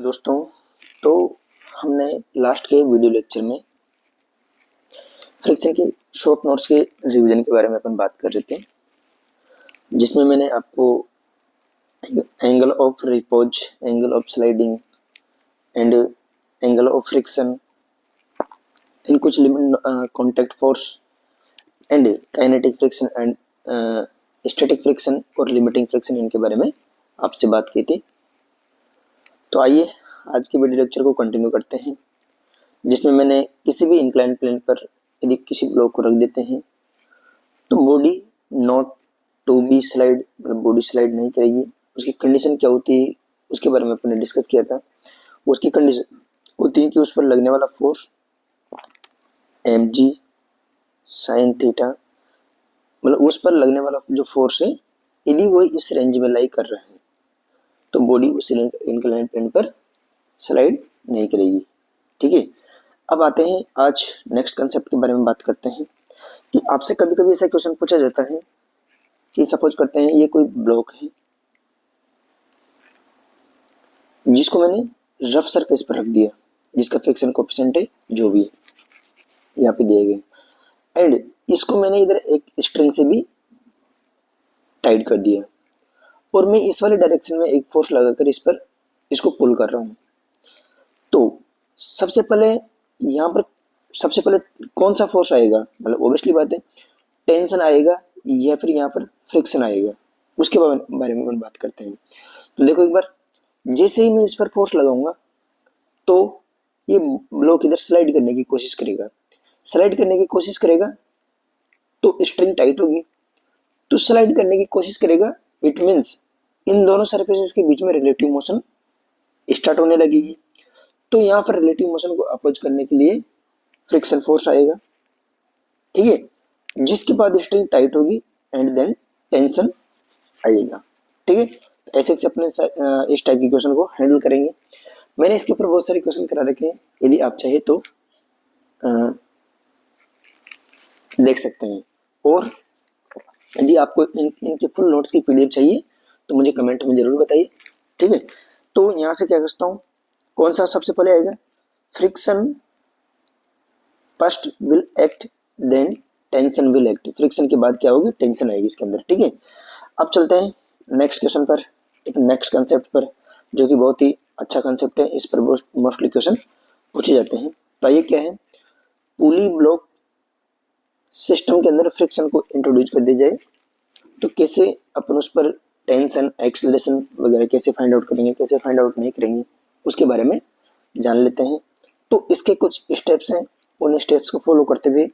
दोस्तों, तो हमने लास्ट के वीडियो लेक्चर में फ्रिक्शन के शॉर्ट नोट्स के रिवीजन के बारे में अपन बात कर रहे थे, जिसमें मैंने आपको angle of repose, angle of sliding and angle of friction, इन कुछ contact force and kinetic friction and static friction और लिमिटिंग फ्रिक्शन, इनके बारे में आपसे बात की थी। तो आइए आज के वीडियो लेक्चर को कंटिन्यू करते हैं, जिसमें मैंने किसी भी इंक्लाइन प्लेन पर यदि किसी ब्लॉक को रख देते हैं तो body not to be slide, मतलब बॉडी स्लाइड नहीं करेगी। उसकी कंडीशन क्या होती है उसके बारे में अपने डिस्कस किया था। उसकी कंडीशन होती है कि उस पर लगने वाला फोर्स mg sin थीटा, मतलब उस पर लगने वाला जो फोर्स है यदि वो इस रेंज में लाई कर रहा है तो बॉडी उस इंक्लाइन प्लेन पर स्लाइड नहीं करेगी। ठीक है, अब आते हैं आज नेक्स्ट कंसेप्ट के बारे में बात करते हैं कि आपसे कभी कभी ऐसा क्वेश्चन पूछा जाता है कि सपोज करते हैं ये कोई ब्लॉक है जिसको मैंने रफ सरफेस पर रख दिया, जिसका फ्रिक्शन कोएफिशिएंट है जो भी है यहाँ पे दिए गए, एंड इसको मैंने इधर एक स्ट्रिंग से भी टाइट कर दिया और मैं इस वाले डायरेक्शन में एक फोर्स लगाकर इस पर इसको पुल कर रहा हूँ। तो सबसे पहले यहाँ पर कौन सा फोर्स आएगा, मतलब ऑब्वियसली बात है टेंशन आएगा या फिर यहाँ पर फ्रिक्शन आएगा, उसके बारे में हम बात करते हैं। तो देखो एक बार, जैसे ही मैं इस पर फोर्स लगाऊंगा तो ये ब्लॉक इधर स्लाइड करने की कोशिश करेगा। स्लाइड करने की कोशिश करेगा तो स्ट्रिंग टाइट होगी, तो स्लाइड करने की कोशिश करेगा, इट मीन्स इन दोनों सरफेसेस के बीच में रिलेटिव मोशन स्टार्ट होने लगेगी। तो यहाँ पर रिलेटिव मोशन को अपोज करने के लिए फ्रिक्शन फोर्स आएगा, ठीक है, जिसके बाद स्ट्रिंग टाइट होगी एंड देन टेंशन आएगा। ठीक है, तो ऐसे अपने इस टाइप की क्वेश्चन को हैंडल करेंगे। मैंने इसके ऊपर बहुत सारे क्वेश्चन करा रखे हैं, यदि आप चाहे तो देख सकते हैं। और यदि आपको इनके फुल नोट्स की पीडीएफ चाहिए तो मुझे कमेंट में जरूर बताइए। ठीक है, तो यहाँ से क्या करता हूँ, कौन सा सबसे पहले आएगा, friction first will act then tension will act. Friction के बाद क्या होगी, टेंशन आएगी इसके अंदर। ठीक है, अब चलते हैं नेक्स्ट क्वेश्चन पर, एक नेक्स्ट कंसेप्ट पर, जो कि बहुत ही अच्छा कंसेप्ट है। इस पर मोस्टली क्वेश्चन पूछे जाते हैं। तो ये क्या है, पुली ब्लॉक सिस्टम के अंदर फ्रिक्शन को इंट्रोड्यूस कर दिया जाए तो कैसे अपन उस पर टेंशन, एक्सेलरेशन वगैरह कैसे फाइंड आउट करेंगे, कैसे फाइंड आउट नहीं करेंगे, उसके बारे में जान लेते हैं। तो इसके कुछ स्टेप्स हैं, उन स्टेप्स को फॉलो करते हुए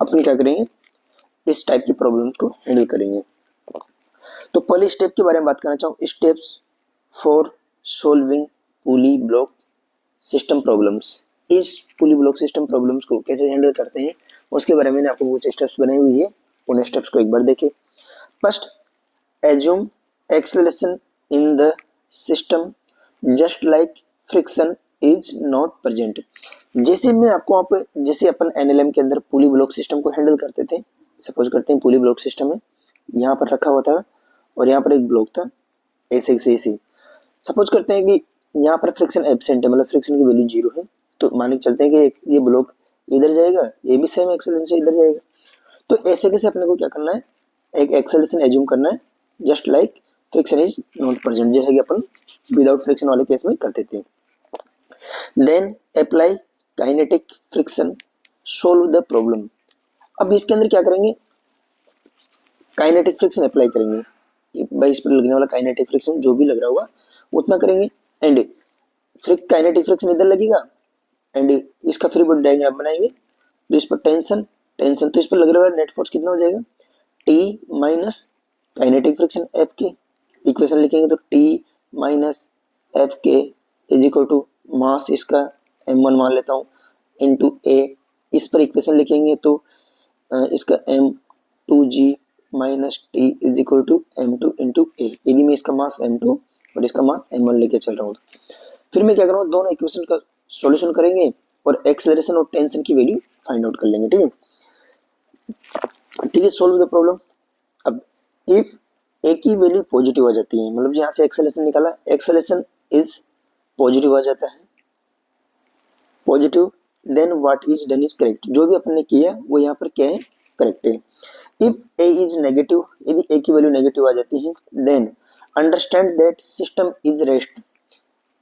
अपन क्या करेंगे, इस टाइप की प्रॉब्लम्स को हैंडल करेंगे। तो पहले स्टेप के बारे में बात करना चाहूँ, steps for solving pulley block system problems. इस पुली ब्लॉक सिस्टम प्रॉब्लम्स को कैसे हैंडल करते हैं उसके बारे में आपको कुछ स्टेप्स बनाई हुई है, उन स्टेप्स को एक बार देखें। First, assume acceleration in the system just like friction is not present. जैसे अपन एनएलएम के अंदर पुली ब्लॉक सिस्टम को हैंडल करते थे, सपोज करते हैं पुली ब्लॉक सिस्टम है, यहाँ पर रखा हुआ था और यहाँ पर एक ब्लॉक था ऐसे सपोज करते हैं कि यहाँ पर फ्रिक्शन एब्सेंट है, मतलब फ्रिक्शन की वैल्यू 0 है, तो मान के चलते हैं कि ये ब्लॉक इधर जाएगा, ये भी सेम एक्सेलरेशन से इधर जाएगा। तो ऐसे कैसे अपने को क्या करना है, एक एक्सेलरेशन एज्यूम करना है just like friction is not present, जैसे कि अपन विदाउट फ्रिक्शन वाले केस में करते थे। Then apply kinetic friction, solve the problem. अब इसके अंदर क्या करेंगे, काइनेटिक फ्रिक्शन अप्लाई करेंगे, भाई इस पर लगने वाला काइनेटिक फ्रिक्शन जो भी लग रहा होगा उतना करेंगे, एंड काइनेटिक फ्रिक्शन इधर लगेगा एंड इसका फ्री बॉडी डायग्राम बनाएंगे। तो इस पर टेंशन तो इस पर लग रहा है नेट फोर्स कितना हो जाएगा, T minus kinetic friction F के, इक्वेशन लिखेंगे तो टी माइनस एफ के इज इक्वल टू मास इसका m1 मान लेता हूँ इंटू ए, इस पर इक्वेशन लिखेंगे तो इसका m2g minus T is equal to m2 into a, यदि मैं इसका मास m2 और इसका मास m1 लेके चल रहा हूँ। फिर मैं क्या करूँगा, दोनों इक्वेशन का सॉल्यूशन करेंगे और एक्सेलरेशन और टेंशन की वैल्यू फाइंड आउट कर लेंगे। ठीक है, सोल्व द प्रॉब्लम। अब इफ एक ही वैल्यू पॉजिटिव आ जाती है, मतलब यहाँ से एक्सेलेरेशन निकाला, एक्सेलेरेशन इज पॉजिटिव आ जाता है, positive, then what is done is correct, जो भी अपन ने किया वो यहाँ पर क्या है, करेक्ट है। इफ ए इज नेगेटिव, यदि ए की वैल्यू नेगेटिव आ जाती है, then understand that system is rest,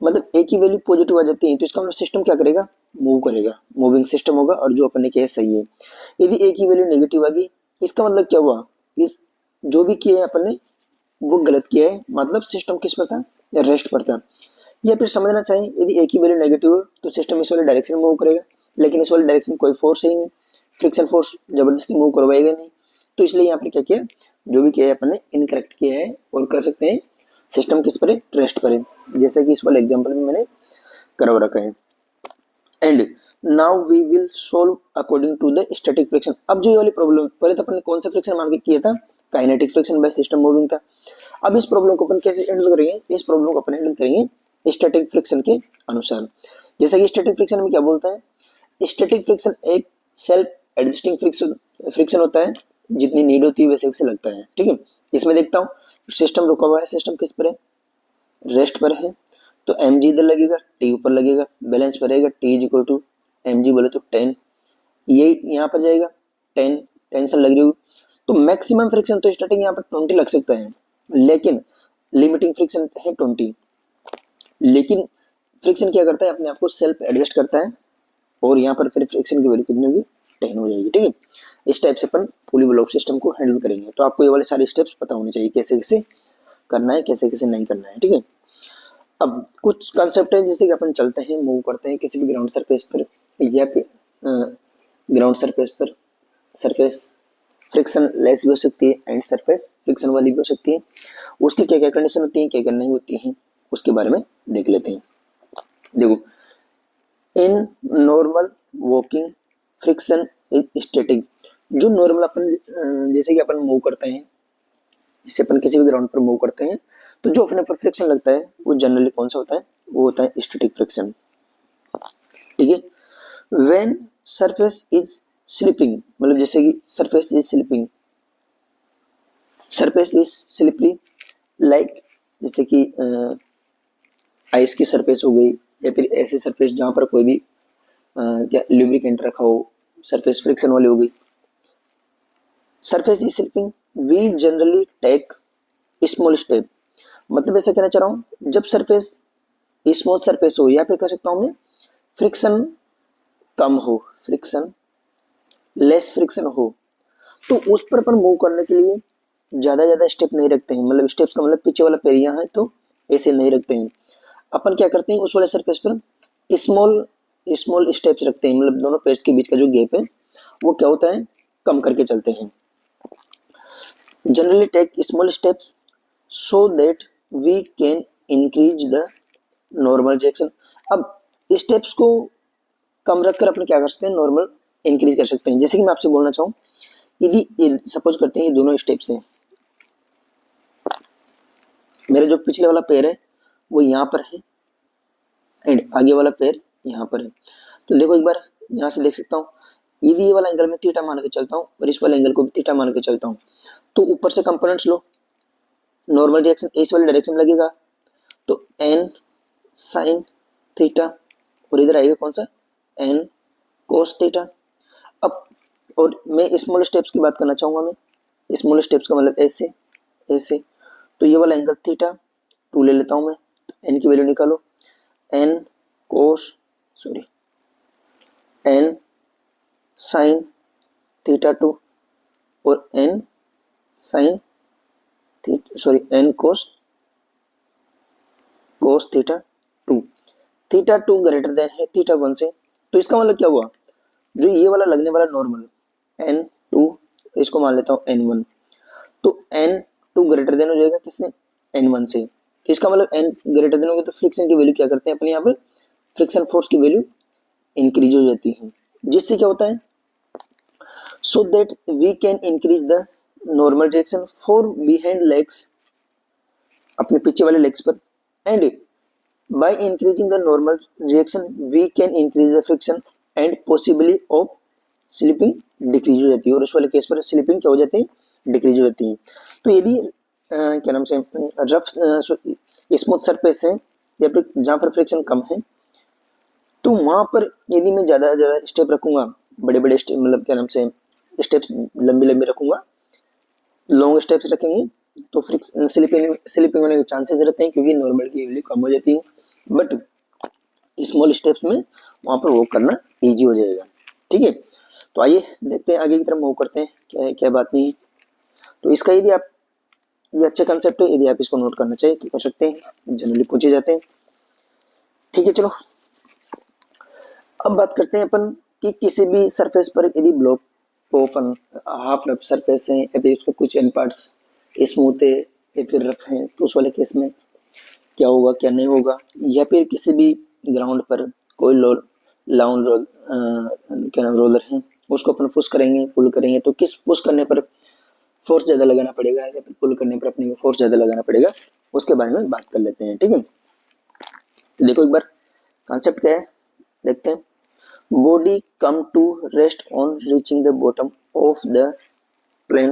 मतलब ए की वैल्यू पॉजिटिव आ जाती है तो इसका मतलब सिस्टम क्या करेगा, मूव करेगा, मूविंग सिस्टम होगा और जो अपन ने किया सही है। यदि ए की वैल्यू नेगेटिव आ गई, इसका मतलब क्या हुआ, इस जो भी किया है अपन ने वो गलत किया है, मतलब सिस्टम किस पर था, रेस्ट पर था। या फिर समझना चाहिए यदि ए की वैल्यू नेगेटिव है तो सिस्टम इस वाले डायरेक्शन में मूव करेगा, लेकिन इस वाले डायरेक्शन में कोई फोर्स ही नहीं, फ्रिक्शन फोर्स जबरदस्ती मूव करवाएगा नहीं, तो इसलिए यहाँ पर क्या किया, जो भी किया है अपन ने इनकरेक्ट किया है, और कह सकते हैं सिस्टम किस पर है, रेस्ट पर है, जैसा कि इस वाले एग्जाम्पल में मैंने करवा रखा है। And now we will solve according to the static friction. अब जो ये वाली प्रॉब्लम, पहले तो अपन ने कौन सा फ्रिक्शन मान के किया था, kinetic friction by system moving था। अब इस प्रॉब्लम को अपन कैसे हैंडल करेंगे, इस प्रॉब्लम को अपन हैंडल करेंगे स्टैटिक फ्रिक्शन के अनुसार। जैसा कि स्टैटिक फ्रिक्शन में क्या बोलता है, स्टैटिक फ्रिक्शन एक सेल्फ एडजस्टिंग फ्रिक्शन होता है, जितनी नीड होती है वैसे वैसे लगता है, ठीक है। इसमें देखता हूँ सिस्टम रुका हुआ है, सिस्टम किस पर है, रेस्ट पर है, तो एम जी इधर लगेगा, टी ऊपर लगेगा, बैलेंस पर रहेगा, T is equal to M G बोले तो 10, ये यहाँ पर जाएगा 10, टेंशन लग रही होगी, तो मैक्सिमम फ्रिक्शन तो स्टार्टिंग यहाँ पर 20 लग सकता है, लेकिन लिमिटिंग फ्रिक्शन है 20, लेकिन फ्रिक्शन क्या करता है, अपने आप को सेल्फ एडजस्ट करता है, और यहाँ पर फिर फ्रिक्शन की वैल्यू कितनी होगी, 10 हो जाएगी, ठीक है। इस टाइप से अपन पुली ब्लॉक सिस्टम को हैंडल करेंगे, तो आपको ये वाले सारे स्टेप्स पता होने चाहिए, कैसे कैसे करना है, कैसे कैसे नहीं करना है, ठीक है। अब कुछ कंसेप्ट है जैसे कि अपन चलते हैं, मूव करते हैं किसी भी ग्राउंड सरफेस पर, या फिर ग्राउंड सरफेस पर सरफेस फ्रिक्शन लेस भी हो सकती है एंड सरफेस फ्रिक्शन वाली भी हो सकती है, उसकी क्या क्या कंडीशन होती है, क्या क्या नहीं होती हैं, उसके बारे में देख लेते हैं। देखो, in normal walking friction is static, जो नॉर्मल अपन जैसे कि अपन मूव करते हैं, जिसे अपन किसी भी ग्राउंड पर मूव करते हैं, तो जो अपने पर फ्रिक्शन लगता है वो जनरली कौन सा होता है, वो होता है स्टैटिक फ्रिक्शन, ठीक है। व्हेन सरफेस इज स्लिपिंग, मतलब जैसे कि surface is slipping, surface is slippery, like जैसे कि आइस की सरफेस हो गई, या फिर ऐसी सरफेस जहां पर कोई भी क्या लुब्रिकेंट रखा हो, सरफेस फ्रिक्शन वाली हो गई। Surface is slipping, we generally take small step, मतलब ऐसा कहना चाह रहा हूँ, जब सरफेस स्मूथ सरफेस हो, या फिर कह सकता हूँ मैं फ्रिक्शन कम हो, फ्रिक्शन लेस फ्रिक्शन हो, तो उस पर अपन मूव करने के लिए ज्यादा स्टेप नहीं रखते हैं, मतलब स्टेप्स का मतलब पीछे वाला पैर यहाँ है तो ऐसे नहीं रखते हैं, अपन क्या करते हैं उस वाले सरफेस पर स्मॉल स्मॉल स्टेप्स रखते हैं, मतलब दोनों पैर्स के बीच का जो गैप है वो क्या होता है, कम करके चलते हैं। Generally take small steps so that we can increase the normal reaction. अब स्टेप्स को कम रखकर अपन क्या कर सकते हैं, नॉर्मल इंक्रीज कर सकते हैं। जैसे कि मैं आपसे बोलना चाहूँ, यदि सपोज करते हैं ये दोनों स्टेप्स हैं, मेरा जो पिछले वाला पैर है वो यहाँ पर है एंड आगे वाला पैर यहाँ पर है, तो देखो एक बार यहाँ से देख सकता हूँ, यदि ये वाला एंगल में थीटा मान के चलता हूँ और इस वाले एंगल को भी थीटा मान के चलता हूँ, तो ऊपर से कंपोनेंट्स लो, नॉर्मल रिएक्शन इस वाले डायरेक्शन में लगेगा, तो एन साइन थीटा, और इधर आएगा कौन सा, एन कोस थीटा। अब और मैं स्मॉल स्टेप्स की बात करना चाहूँगा, मैं स्मॉल स्टेप्स का मतलब ऐसे ऐसे, तो ये वाला एंगल थीटा 2 ले लेता हूँ मैं, तो एन की वैल्यू निकालो, N cos sorry N sine theta 2 और N sine sorry N cos theta 2, theta 2 greater than है थीटा 1 से, तो इसका मतलब क्या हुआ, जो ये वाला लगने वाला नॉर्मल n2, इसको मान लेता हूँ n1, तो n2 ग्रेटर देन हो जाएगा किससे, n1 से, तो इसका मतलब n ग्रेटर देन होगा तो फ्रिक्शन की वैल्यू क्या करते हैं अपने यहाँ पर, फ्रिक्शन फोर्स की वैल्यू इंक्रीज हो जाती है, जिससे क्या होता है, so that we can increase the normal reaction for behind legs, अपने पीछे वाले लेग्स पर, and by increasing the normal reaction we can increase the friction and possibly of slipping decrease हो जाती है, और उस वाले केस पर स्लिपिंग क्या हो जाती है, डिक्रीज हो जाती है। तो यदि क्या नाम से रफ स्मूथ सरफेस है या फिर जहाँ पर फ्रिक्शन कम है, तो वहां पर यदि मैं ज्यादा ज्यादा स्टेप रखूंगा, बड़े बड़े स्टेप मतलब क्या नाम से स्टेप्स लंबी लंबी रखूंगा, लॉन्ग स्टेप्स रखेंगे, तो फ्रिक्शन स्लिपिंग होने के चांसेस रहते हैं क्योंकि नॉर्मल की वैल्यू कम हो जाती है। बट स्मॉल स्टेप्स में वहां पर वॉक करना इजी हो जाएगा। ठीक है, तो आइए देखते हैं आगे की तरफ मूव करते हैं, क्या है क्या बात नहीं है। तो इसका यदि आप, ये अच्छे कंसेप्ट है, यदि आप इसको नोट करना चाहिए तो कर सकते हैं, जनरली पूछे जाते हैं। ठीक है, चलो अब बात करते हैं अपन कि किसी भी सरफेस पर यदि ब्लॉक को अपन हाफ रफ सरफेस है या फिर उसके कुछ एंड पार्ट्स स्मूथ है या फिर रफ है, तो उस वाले केस में क्या होगा क्या नहीं होगा, या फिर किसी भी ग्राउंड पर कोई लाउंड रोल क्या नाम रोलर है, उसको अपन पुश करेंगे पुल करेंगे, तो किस पुश करने पर फोर्स ज्यादा लगाना पड़ेगा या फिर पुल करने पर अपने को फोर्स ज्यादा लगाना पड़ेगा, उसके बारे में बात कर लेते हैं। ठीक है, तो देखो एक बार कॉन्सेप्ट क्या है देखते हैं। Body come to rest on reaching the bottom of the plane,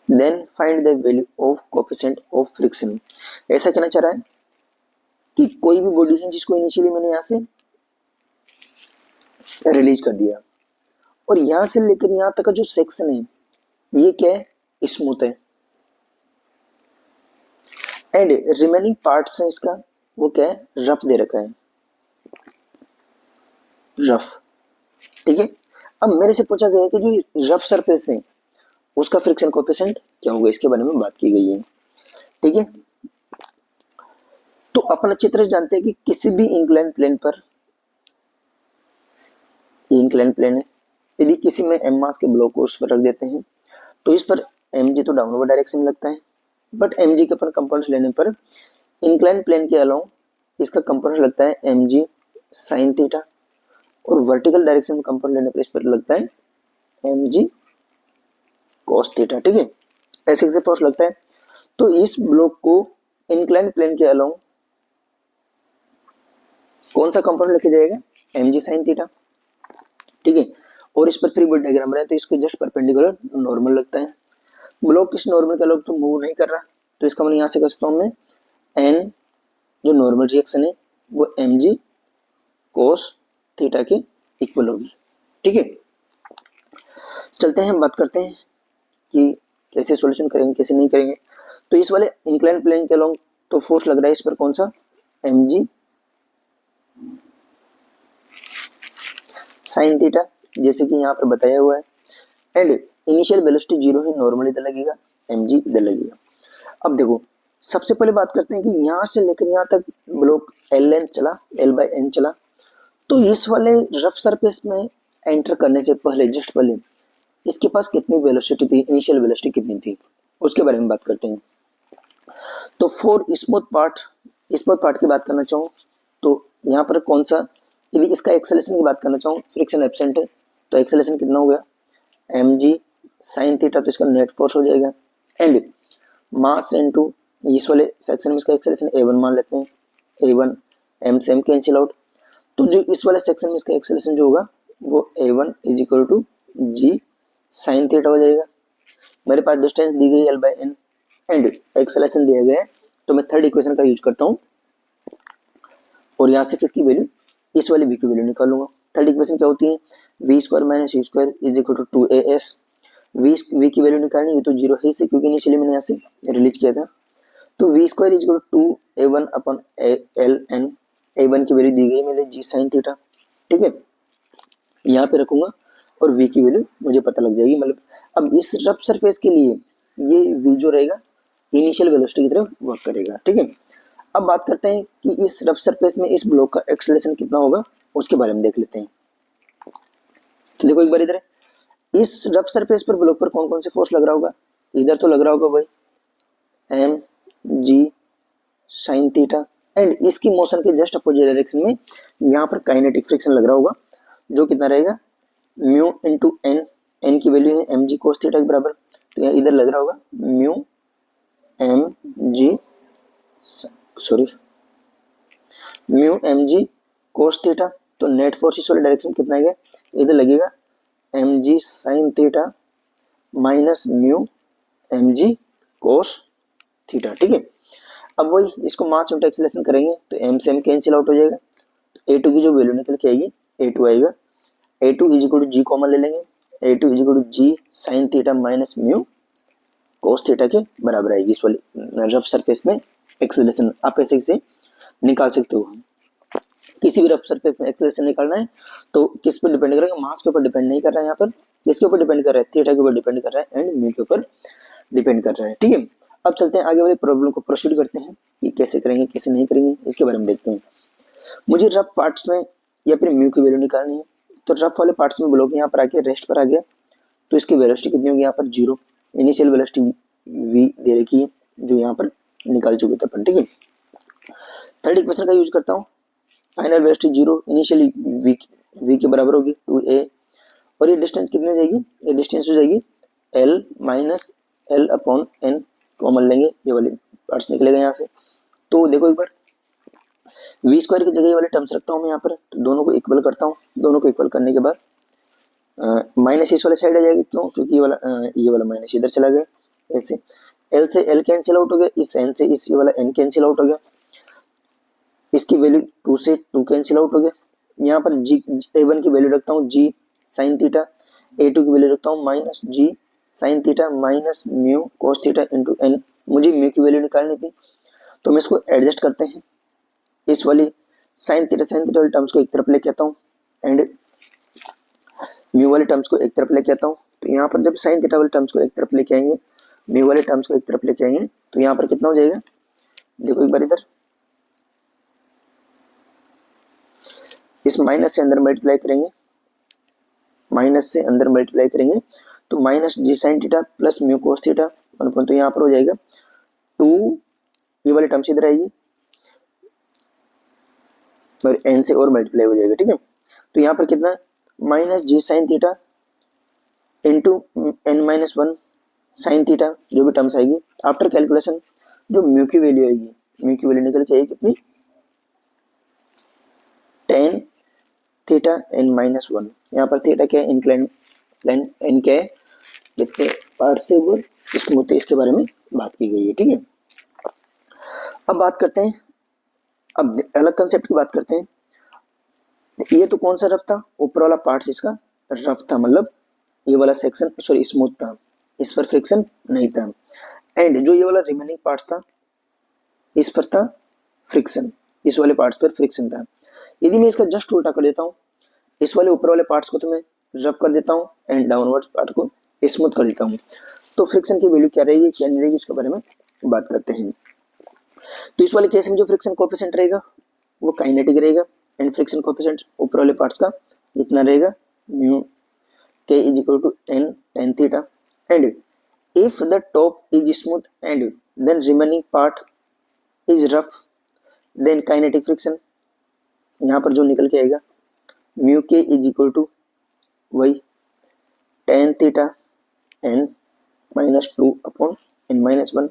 then find the value of coefficient of friction. ऐसा कहना चाह रहा है कि कोई भी बॉडी है जिसको इनिशियली मैंने यहां से रिलीज कर दिया और यहां से लेकर यहां तक का जो सेक्शन है ये क्या है स्मूथ है, एंड रिमेनिंग पार्ट्स है इसका वो क्या है रफ दे रखा है, रफ। ठीक है, अब मेरे से पूछा गया है कि जो रफ सरफेस है उसका फ्रिक्शन कोएफिशिएंट क्या होगा, इसके बारे में बात की गई है। ठीक है, तो अपन अच्छी तरह जानते हैं कि किसी भी इंक्लाइन प्लेन पर, इंक्लाइन प्लेन है, यदि किसी में एम मास के ब्लॉक को उस पर रख देते हैं तो इस पर एम जी तो डाउनवर्ड डायरेक्शन में लगता है, बट एम जी के अपन कंपोनेंट्स लेने पर इंक्लाइन प्लेन के अलोंग इसका कंपोनेंट लगता है एम जी साइन थीटा, और वर्टिकल डायरेक्शन में कंपोनेंट लेने पर इस पर लगता है एम जी कॉस थीटा। ठीक है, ऐसे ऐसे फोर्स लगता है, तो इस ब्लॉक को इंक्लाइन प्लेन के अलोंग कौन सा कंपोनेंट लेके जाएगा एम जी साइन थीटा। ठीक है, और इस पर फ्री बॉडी डायग्राम रहे तो इसके जस्ट परपेंडिकुलर नॉर्मल लगता है। ब्लॉक इस नॉर्मल के अलोंग तो मूव नहीं कर रहा, तो इसका मतलब यहाँ से कर सकता हूँ मैं एन जो नॉर्मल रिएक्शन है वो एम जी कोस थीटा के इक्वल होगी। ठीक है, चलते हैं बात करते हैं कि कैसे सॉल्यूशन करेंगे कैसे नहीं करेंगे। तो इस वाले इंक्लाइन प्लेन के अलोंग तो फोर्स लग रहा है इस पर कौन सा एम जी साइन थीटा, जैसे कि यहाँ पर बताया हुआ है, एंड इनिशियल वेलोसिटी जीरो है, नॉर्मल इधर लगेगा एम जी इधर लगेगा। अब देखो सबसे पहले बात करते हैं कि यहाँ से लेकर यहाँ तक ब्लॉक एल लेंथ चला, एल बाई एन चला, तो इस वाले रफ सरफेस में एंटर करने से पहले जस्ट पहले इसके पास कितनी वेलोसिटी थी, इनिशियल वेलोसिटी कितनी थी, उसके बारे में बात करते हैं। तो फॉर स्मूथ पार्ट की बात करना चाहूँ तो यहाँ पर कौन सा, यदि इसका एक्सेलेरेशन की बात करना चाहूँ, फ्रिक्शन एब्सेंट है तो एक्सेलेरेशन कितना हो गया एम जी साइन थीटा, तो इसका नेट फोर्स हो जाएगा, एंड मास इनटू इस वाले सेक्शन में इसका एक्सेलेरेशन a1 मान लेते हैं, a1 m से m कैंसिल आउट, तो जो इस वाले सेक्शन में इसका एक्सेलेरेशन जो होगा वो a1 is equal to G sine theta हो जाएगा। मेरे पास डिस्टेंस दी गई l by N and acceleration दिया गया है, तो मैं थर्ड इक्वेशन का यूज करता हूँ और यहाँ से किसकी वैल्यू इस वाली v की वैल्यू निकालूंगा। थर्ड इक्वेशन क्या होती है v square minus C square is equal to 2as, v की वैल्यू निकालनी है तो जीरो है से क्योंकि इनिशियली मैंने यहाँ से रिलीज किया था, तो v square is equal to 2a1 अपन एल एन, a1 की वैल्यू दी गई मेरे जी साइन थीटा। ठीक है, यहाँ पे रखूंगा और v की वैल्यू मुझे पता लग जाएगी, मतलब अब इस रफ सरफेस के लिए ये v जो रहेगा इनिशियल वेलोसिटी की तरफ वर्क करेगा। ठीक है, अब बात करते हैं कि इस रफ सरफेस में इस ब्लॉक का एक्सेलरेशन कितना होगा उसके बारे में देख लेते हैं। तो देखो एक बार इधर इस रफ सरफेस पर ब्लॉक पर कौन कौन से फोर्स लग रहा होगा, इधर तो लग रहा होगा भाई M G sine theta, and इसकी मोशन के जस्ट अपोजिट डायरेक्शन में यहाँ पर काइनेटिक फ्रिक्शन लग रहा होगा जो कितना रहेगा म्यू इंटू एन, एन की वैल्यू है एम जी कोस थीटा के बराबर, तो यहाँ इधर लग रहा होगा mu M G mu M G cos theta, तो नेट फोर्स इस वाले डायरेक्शन कितना है इधर लगेगा M G sine theta minus mu M G cos theta, ठीक है। अब वही इसको मास इंटू एक्सीलरेशन करेंगे तो m से m कैंसिल आउट हो जाएगा, तो a2 की जो वैल्यू निकल के आएगी a2 आएगा, a2 is equal to g common ले लेंगे, a2 is equal to g sin theta minus mu cos theta के बराबर आएगी। इस वाली रफ सरफेस में एक्सीलरेशन आप ऐसे से निकाल सकते हो। किसी भी रफ सरफेस में एक्सीलरेशन निकालना है तो किस पर डिपेंड करेगा, मास के ऊपर डिपेंड नहीं कर रहा है, यहाँ पर किसके ऊपर डिपेंड कर रहा है, थीटा के ऊपर डिपेंड कर रहा है एंड म्यू के ऊपर डिपेंड कर रहा है, ठीक है। अब चलते हैं आगे वाली प्रॉब्लम को प्रोसीड करते हैं कि कैसे करेंगे कैसे नहीं करेंगे, इसके बारे में देखते हैं। मुझे रफ पार्ट्स में या फिर म्यू की वैल्यू निकालनी है, तो रफ वाले पार्ट्स में ब्लॉक यहाँ पर आके रेस्ट पर आ गया, तो इसकी वेलोसिटी कितनी होगी, यहाँ पर 0, इनिशियल वेलोसिटी v दे रखी है जो यहाँ पर निकाल चुके थे अपन, ठीक है। थर्ड इक्वेशन का यूज करता हूँ, फाइनल वेलोसिटी 0, इनिशियली v के बराबर होगी 2a, और ये डिस्टेंस कितनी हो जाएगी, ये डिस्टेंस हो जाएगी l minus l upon n, common लेंगे ये वाले पार्ट्स निकलेगा यहाँ से। तो देखो एक बार v स्क्वायर की जगह ये वाले टर्म्स रखता हूँ मैं यहाँ पर, तो दोनों को इक्वल करता हूँ, दोनों को इक्वल करने के बाद माइनस इस वाले साइड आ जाएगी, क्यों, क्योंकि ये वाला माइनस इधर चला गया, ऐसे l से l कैंसिल आउट हो गया, इस n से इस ये वाला n कैंसिल आउट हो गया, इसकी वैल्यू 2 से 2 कैंसिल आउट हो गया। यहाँ पर g a1 की वैल्यू रखता हूँ g साइन थीटा, a2 की वैल्यू रखता हूँ minus g sign theta minus mu cos theta into n। मुझे म्यू की वैल्यू निकालनी थी तो मैं इसको एडजस्ट करते हैं, इस वाली साइन थीटा वाले टर्म्स को एक तरफ लेके आता हूँ एंड म्यू वाले टर्म्स को एक तरफ लेके आता हूँ। तो यहाँ पर जब साइन थीटा वाले टर्म्स को एक तरफ लेके आएंगे, म्यू वाले टर्म्स को एक तरफ लेके आएंगे, तो यहाँ पर कितना हो जाएगा, देखो एक बार इधर, इस माइनस से अंदर मल्टीप्लाई करेंगे, माइनस से अंदर मल्टीप्लाई करेंगे तो minus g sine theta plus mu cos theta, तो यहाँ पर हो जाएगा 2, ये वाली टर्म्स इधर आएगी और n से और मल्टीप्लाई हो जाएगा, ठीक है। तो यहाँ पर कितना, minus g sine theta into n minus 1 sine theta, जो भी टर्म्स आएगी आफ्टर कैलकुलेशन, जो म्यू की वैल्यू आएगी, म्यू की वैल्यू निकल के आएगी कितनी, tan थीटा n माइनस 1, यहाँ पर थीटा क्या है, इंक्लाइन n क्या है, जितने पार्ट से वो स्मूथ है, इसके बारे में बात की गई है, ठीक है। अब बात करते हैं, अब अलग कंसेप्ट की बात करते हैं। ये तो कौन सा रफ था, ऊपर वाला पार्ट इसका रफ था, मतलब ये वाला सेक्शन सॉरी स्मूथ था, इस पर फ्रिक्शन नहीं था, एंड जो ये वाला रिमेनिंग पार्ट था इस पर था फ्रिक्शन, इस वाले पार्ट्स पर फ्रिक्शन था। यदि मैं इसका जस्ट उल्टा कर देता हूँ, इस वाले ऊपर वाले पार्ट्स को तो मैं रफ कर देता हूँ एंड डाउनवर्ड पार्ट को स्मूथ कर देता हूँ, तो फ्रिक्शन की वैल्यू क्या रहेगी क्या नहीं रहेगी उसके बारे में बात करते हैं। तो इस वाले केस में जो फ्रिक्शन कोएफिशिएंट रहेगा वो काइनेटिक रहेगा एंड फ्रिक्शन कोएफिशिएंट ऊपर वाले पार्ट्स का इतना रहेगा, mu k is equal to n tan theta, and if the top is smooth and then remaining part is rough, then kinetic friction यहाँ पर जो निकल के आएगा mu k is equal to वही tan theta n minus 2 upon n minus 1।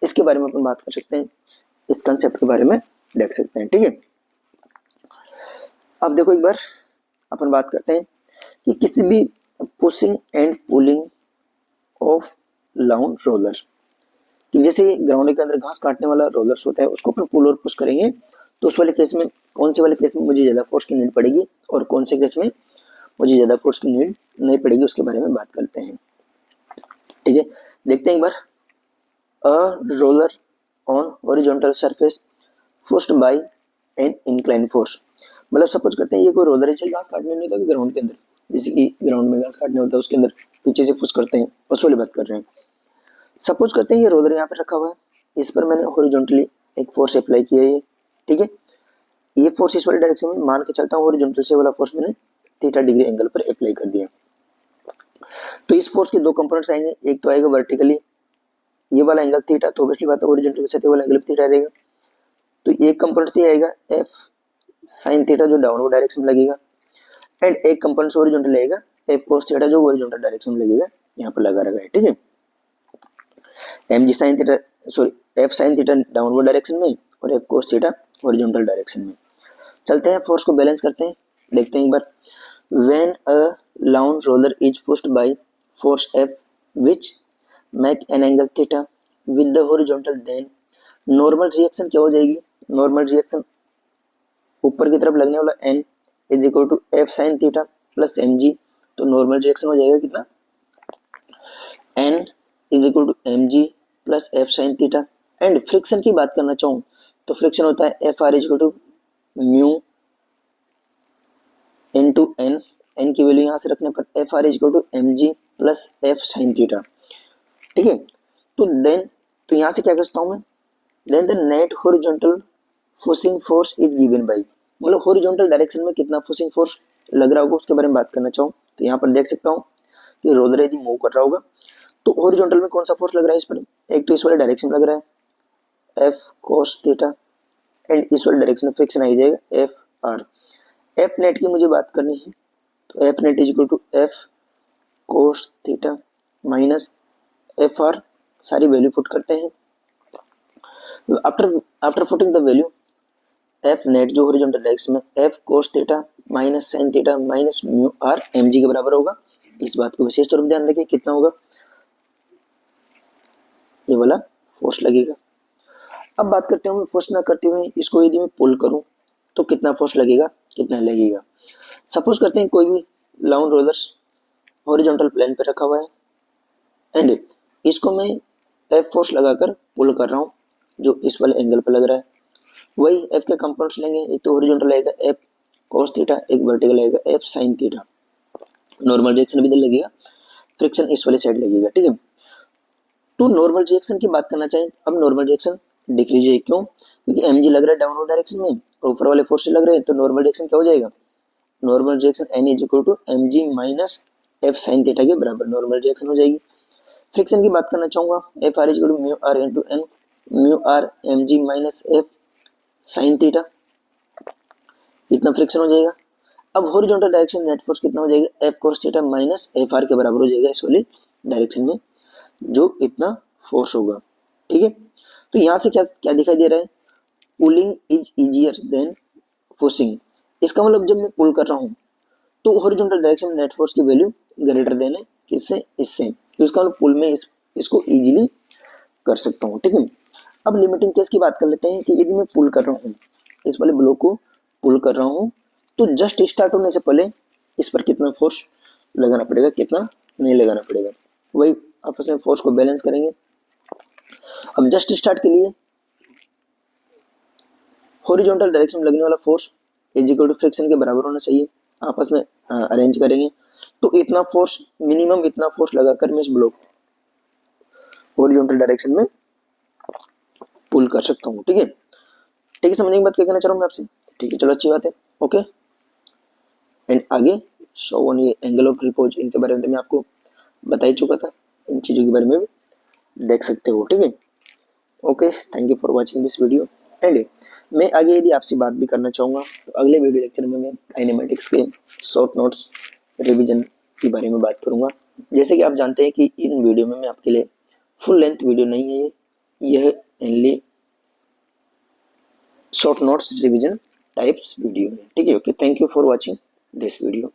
इसके बारे में अपन बात कर सकते हैं, इस कंसेप्ट के बारे में देख सकते हैं, ठीक है। अब देखो एक बार अपन बात करते हैं कि किसी भी पुशिंग एंड पुलिंग ऑफ लाउन रोलर, कि जैसे ग्राउंड के अंदर घास काटने वाला रोलर्स होता है उसको अपन पुल और पुश करेंगे, तो उस वाले केस में कौन से वाले केस में मुझे ज़्यादा फोर्स की नीड पड़ेगी और कौन से केस में मुझे ज़्यादा फोर्स की नीड नहीं पड़ेगी, उसके बारे में बात करते हैं, ठीक है। देखते हैं एक बार, a roller on horizontal surface pushed by an incline force, मतलब सपोज करते हैं ये कोई रोलर है, चल घास काटने नहीं होता ग्राउंड के अंदर, जैसे कि ग्राउंड में घास काटने होता है उसके अंदर पीछे से पुश करते हैं, उस वाली बात कर रहे हैं। सपोज करते हैं ये रोलर यहाँ पे रखा हुआ है, इस पर मैंने हॉरिजॉन्टली एक फोर्स अप्लाई किया है, ठीक है। ये फोर्स इस वाले डायरेक्शन में मान के चलता हूँ, हॉरिजॉन्टल से वाला फोर्स मैंने थीटा डिग्री एंगल पर अप्लाई कर दिया। तो इस फोर्स के दो कंपोनेंट्स आएंगे, एक तो आएगा वर्टिकली ये वाला एंगल थीटा, तो ऑब्वियसली बात है हॉरिजॉन्टल के साथ ये वाला एंगल थीटा रहेगा, तो एक कंपोनेंट तो आएगा एफ साइन थीटा जो डाउनवर्ड डायरेक्शन में लगेगा, एंड एक कंपोनेंट हॉरिजॉन्टल आएगा एफ कोस थीटा जो हॉरिजॉन्टल डायरेक्शन में लगेगा, यहाँ पर लगा रखा है, ठीक है। M G sine theta sorry F sine theta downward direction में और F cos theta horizontal direction में। चलते हैं फोर्स को बैलेंस करते हैं, देखते हैं एक बार, when a lawn roller is pushed by force F which make an angle theta with the horizontal, then normal reaction क्या हो जाएगी, नॉर्मल रिएक्शन ऊपर की तरफ लगने वाला n is equal to F sine theta plus M G. तो normal reaction हो जाएगा कितना, n is equal to M G plus F sine theta. And friction की बात करना चाहूँ तो फ्रिक्शन होता है F R is equal to mu into N, N की वैल्यू यहाँ से रखने पर F R is equal to M G plus F sine theta. ठीक है, तो देन तो यहाँ से क्या कर सकता हूँ मैं, then the net horizontal pushing force is given by, मतलब हॉरिजॉन्टल डायरेक्शन में कितना पुशिंग फोर्स लग रहा होगा उसके बारे में बात करना चाहूँ तो यहाँ पर देख सकता हूँ कि रोलर यदि मूव कर रहा होगा तो हॉरिजॉन्टल में कौन सा फोर्स लग रहा है इस पर, एक तो इस वाले डायरेक्शन में लग रहा है एफ कोस थीटा, एंड इस वाले डायरेक्शन में फ्रिक्शन आ जाएगा एफ आर। एफ नेट की मुझे बात करनी है तो F net is equal to F cos theta minus F R, सारी वैल्यू पुट करते हैं। After putting the value F net जो हॉरिजॉन्टल डायरेक्शन में F cos theta minus sine theta minus mu R M G के बराबर होगा। इस बात को विशेष तौर पर ध्यान रखिए, कितना होगा, ये वाला फोर्स लगेगा। अब बात करते हैं फोर्स ना करते हुए इसको यदि मैं पुल करूं तो कितना फोर्स लगेगा, कितना लगेगा। सपोज करते हैं कोई भी लाउन रोलर्स हॉरिजॉन्टल प्लेन पे रखा हुआ है एंड इसको मैं एफ फोर्स लगाकर पुल कर रहा हूँ जो इस वाले एंगल पर लग रहा है। वही एफ के कंपाउंड्स लेंगे, एक तो हॉरिजॉन्टल आएगा एफ कोस थीटा, एक वर्टिकल आएगा F sine theta. Normal reaction भी इधर लगेगा, फ्रिक्शन इस वाली साइड लगेगा। ठीक है, तो नॉर्मल रिएक्शन की बात करना चाहिए, अब नॉर्मल रिएक्शन डिक्रीज है, क्यों, क्योंकि एम जी लग रहा है डाउनवर्ड डायरेक्शन में और ऊपर वाले फोर्स लग रहे हैं, तो नॉर्मल रिएक्शन क्या हो जाएगा, normal reaction N is equal to M G minus F sine theta के बराबर नॉर्मल रिएक्शन हो जाएगी। फ्रिक्शन की बात करना चाहूंगा, F R is equal to mu R into N, mu R M G minus F sine theta, इतना friction हो जाएगा। अब हॉरिजॉन्टल डायरेक्शन नेट फोर्स कितना हो जाएगा, F cos theta minus F are के बराबर हो जाएगा इस वाली डायरेक्शन में जो इतना फोर्स होगा। ठीक है, तो यहाँ से क्या क्या दिखाई दे रहा है, pulling is easier than pushing. इसका मतलब जब मैं पुल कर रहा हूँ तो हॉरिजॉन्टल डायरेक्शन में नेट फोर्स की वैल्यू ग्रेटर देन है किससे, इससे, तो इसका मतलब पुल में इसको इजीली कर सकता हूँ। ठीक है, अब लिमिटिंग केस की बात कर लेते हैं कि यदि मैं पुल कर रहा हूँ, इस वाले ब्लॉक को पुल कर रहा हूँ तो जस्ट स्टार्ट होने से पहले इस पर कितना फोर्स लगाना पड़ेगा, कितना नहीं लगाना पड़ेगा, वही आपस में फोर्स को बैलेंस करेंगे। अब जस्ट स्टार्ट के लिए हॉरिजॉन्टल डायरेक्शन में लगने वाला force is equal to friction के बराबर होना चाहिए, आपस में अरेंज करेंगे तो इतना फोर्स, मिनिमम इतना फोर्स लगाकर मैं इस ब्लॉक हॉरिजॉन्टल डायरेक्शन में पुल कर सकता हूँ। ठीक है, ठीक है, समझने की बात क्या कहना चाह रहा हूँ मैं आपसे। ठीक है, चलो अच्छी बात है, ओके। एंड आगे शो ऑन ये एंगल ऑफ रिपोज, इनके बारे में तो मैं आपको बता ही चुका था, इन चीज़ों के बारे में भी देख सकते हो। ठीक है, okay, thank you for watching this video. And मैं आगे यदि आपसे बात भी करना चाहूँगा तो अगले वीडियो लेक्चर में मैं काइनेमेटिक्स के शॉर्ट नोट्स रिवीजन के बारे में बात करूँगा। जैसे कि आप जानते हैं कि इन वीडियो में मैं आपके लिए फुल लेंथ वीडियो नहीं है, यह only short notes revision types video है। ठीक है, okay, thank you for watching this video.